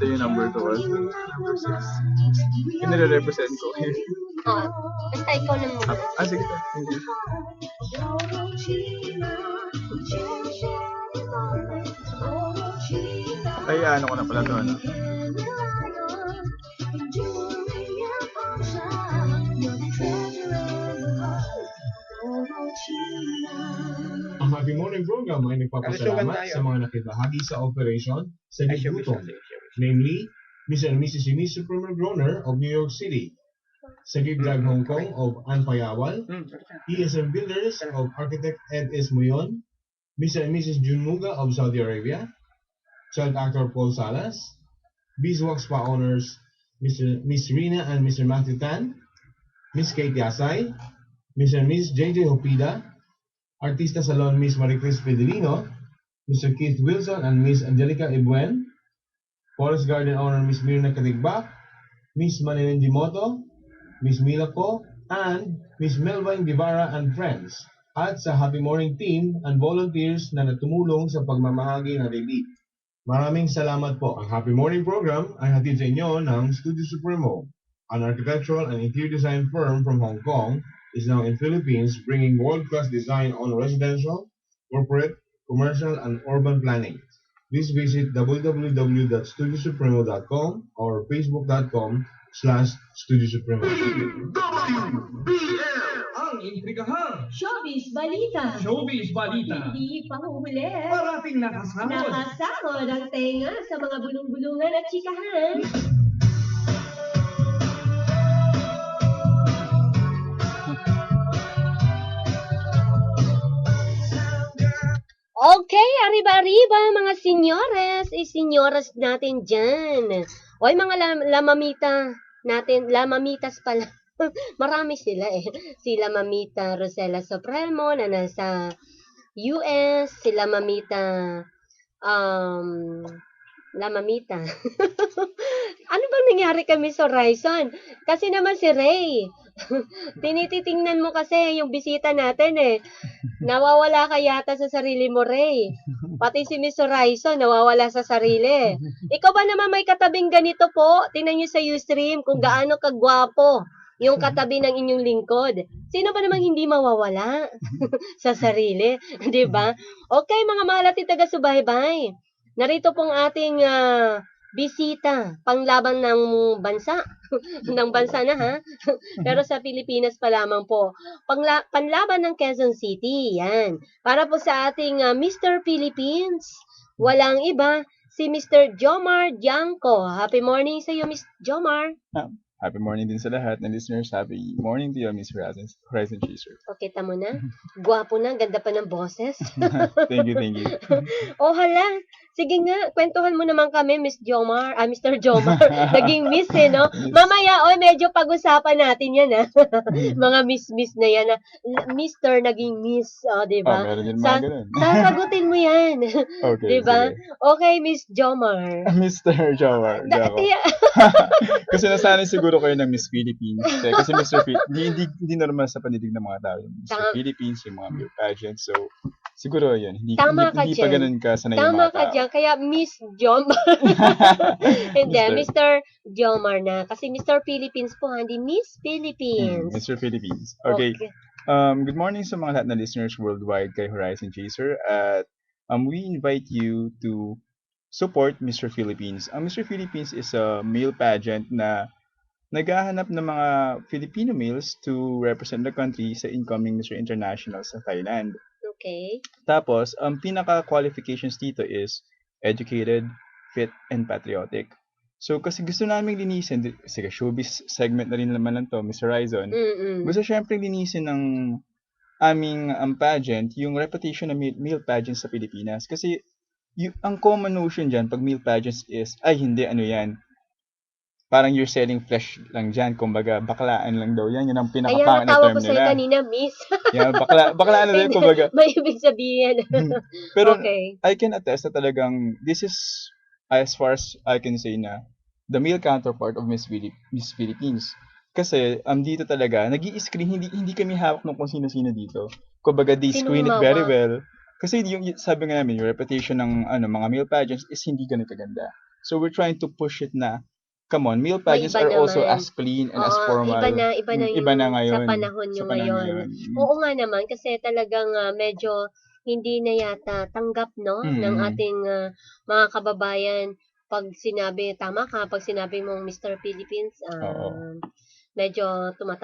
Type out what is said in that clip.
yung number 2 kasi number 6. Yung nire-represent ko. Basta ikaw na muna. Sige. Thank you. Ay, ano ko na pala to, ano? Ang Happy Morning program ay nagpapasalamat sa mga nakibahagi sa operation sa Gutom, namely, Mr. and Mrs. Eunice Supreme Groner of New York City, Sagib Drag Hong Kong of Ann Payawal, ESM Builders of Architect Ed S. Muyon, Mr. and Mrs. Jun Muga of Saudi Arabia, child actor Paul Salas, Beeswax Spa owners Miss Rina and Mr. Matthew Tan, Miss Kate Yasay, Mr. and Miss JJ Hopida, Artista Salon Miss Maricris Fidelino, Mr. Keith Wilson and Miss Angelica Ibuen, Forest Garden owner Miss Mirna Katigbak, Miss Manilin Dimoto, Miss Mila Ko, and Miss Melvin Guevara and friends, at sa Happy Morning team and volunteers na natumulong sa pagmamahagi ng relief. Maraming salamat po. Ang Happy Morning program ay hatid sa inyo ng Studio Supremo, an architectural and interior design firm from Hong Kong, is now in Philippines bringing world-class design on residential, corporate, commercial, and urban planning. Please visit www.studiosupremo.com or facebook.com/studiosupremo. Ang intrigahang Showbiz Balita. showbiz balita. Hindi pahuhuli. Parating nakasahod. Nakasahod ang tenga sa mga bulong-bulungan at chikahan. Okay, arriba-arriba mga senyores, senyoras natin dyan. Oy, mga lamamita natin, lamamitas pala. Marami sila eh. Sila Mamita Rosella Supremo na nasa US, sila Mamita Lamamita. Ano bang nangyari kami sa Horizon? Kasi naman si Ray. Tinititingnan mo kasi yung bisita natin eh. Nawawala ka yata sa sarili mo, Ray. Pati si Miss Horizon, nawawala sa sarili. Ikaw ba naman may katabing ganito po? Tingnan nyo sa Ustream kung gaano kagwapo yung katabi ng inyong lingkod. Sino ba namang hindi mawawala sa sarili? Diba? Okay, mga mahal at taga-subaybay. Narito pong ating bisita, panglaban ng bansa. ng bansa na ha. Pero sa Pilipinas pa lamang po. Panlaban ng Quezon City. Yan. Para po sa ating Mr. Philippines, walang iba, si Mr. Jomar Dianco. Happy morning sa iyo, Mr. Jomar. Happy morning din sa lahat ng listeners. Happy morning to you, Miss Horizon Chaser. Okay, tamo na. Gwapo na, ganda pa ng boses. Thank you. Oh, hala. Sige nga, kwentuhan mo naman kami, Miss Jomar. Mr. Jomar. Naging miss eh, no? Mamaya, medyo pag-usapan natin yan, ha? Mga miss na yan, ha? Mr. naging miss, di ba? Meron din mga ganun. Sasagutin mo yan. Okay, di ba? sige. Okay, Miss Jomar. Mr. Jomar. Kasi nasanay siguro kayo ng Miss Philippines. Kasi Mr. hindi normal sa panidig ng mga tao. Mr. Philippines, yung mga beauty pageant. So, siguro yun. Hindi pa ganun ka sanay yung mga tao. Tama ka dyan. Kaya Miss Jomar. Hindi, Mr. Jomar na. Kasi Mr. Philippines po, hindi Miss Philippines. Mr. Philippines. Okay. Good morning sa mga lahat na listeners worldwide kay Horizon Chaser. At we invite you to support Mr. Philippines. Ang Mr. Philippines is a male pageant na naghahanap ng mga Filipino males to represent the country sa incoming Mr. International sa Thailand. Okay. Tapos, ang pinaka-qualifications dito is educated, fit, and patriotic. So, kasi gusto namin linisin, sige, showbiz segment na rin naman lang to, Miss Horizon. Gusto syempre linisin ng aming pageant, yung reputation ng male pageants sa Pilipinas. Kasi, ang common notion dyan, pag male pageants is, ay hindi, ano yan, parang you're selling flesh lang dyan, kumbaga, baklaan lang daw yan, yun ang pinakapangit na term nila. Kaya natawag ko sa'yo kanina, miss. Yeah, baklaan na din, kumbaga. May ibig sabihin. Pero, okay. I can attest na talagang, this is, as far as I can say na, the male counterpart of Miss Philippines. Kasi, dito talaga, nag-i-screen, hindi kami hawak ng kung sino-sino dito. Kumbaga, they screen it very well. Kasi yung sabi nga namin, yung reputation ng mga male pageants is hindi ganun kaganda. So we're trying to push it na, come on, male May pageants iba are also naman. as clean and as Oo, formal. iba na Iba na yung ngayon. sa panahon Sa nyo panahon ngayon. ngayon. Oo nga naman, kasi talagang medyo hindi na yata tanggap, no, ng ating mga kababayan. Pag sinabi, tama ka, pag sinabi mong Mr. Philippines, Oo. medyo tumataas